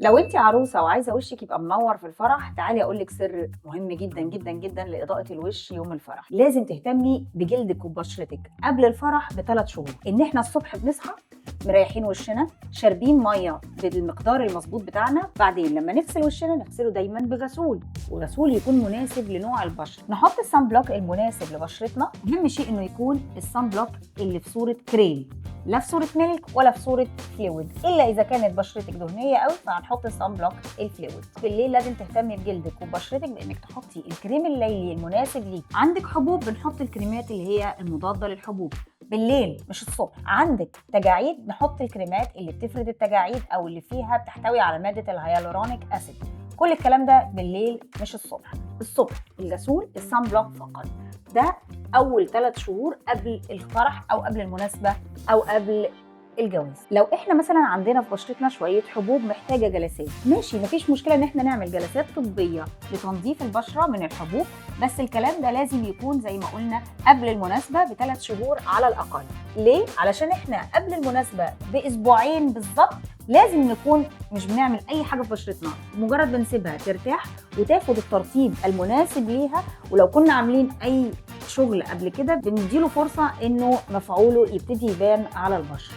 لو انت عروسه وعايزه وشك يبقى منور في الفرح، تعالي اقول لك سر مهم جدا جدا جدا لاضاءه الوش يوم الفرح. لازم تهتمي بجلدك وبشرتك قبل الفرح ب3 شهور. ان احنا الصبح بنصحى مريحين وشنا، شاربين ميه بالمقدار المظبوط بتاعنا. بعدين لما نغسل وشنا نغسله دايما بغسول، وغسول يكون مناسب لنوع البشره. نحط الصن بلوك المناسب لبشرتنا. اهم شيء انه يكون الصن بلوك اللي في صوره كريم، لا في صوره ميلك ولا في صوره فلويد، الا اذا كانت بشرتك دهنيه قوي فهنحط الصن بلوك الفلويد. بالليل لازم تهتمي بجلدك وبشرتك بانك تحطي الكريم الليلي المناسب ليك. عندك حبوب بنحط الكريمات اللي هي المضاده للحبوب بالليل مش الصبح. عندك تجاعيد نحط الكريمات اللي بتفرد التجاعيد او اللي فيها بتحتوي على ماده الهيالورونيك اسيد. كل الكلام ده بالليل مش الصبح. الصبح الغسول الصن بلوك فقط. ده اول 3 شهور قبل الفرح او قبل المناسبه او قبل الجواز. لو احنا مثلا عندنا في بشرتنا شويه حبوب محتاجه جلسات، ماشي مفيش مشكله ان احنا نعمل جلسات طبيه لتنظيف البشره من الحبوب، بس الكلام ده لازم يكون زي ما قلنا قبل المناسبه ب3 شهور على الاقل. ليه؟ علشان احنا قبل المناسبه باسبوعين بالظبط لازم نكون مش بنعمل اي حاجه في بشرتنا، مجرد بنسيبها ترتاح وتاخد الترطيب المناسب ليها. ولو كنا عاملين اي شغل قبل كده بنديله فرصه انه مفعوله يبتدي يبان على البشره.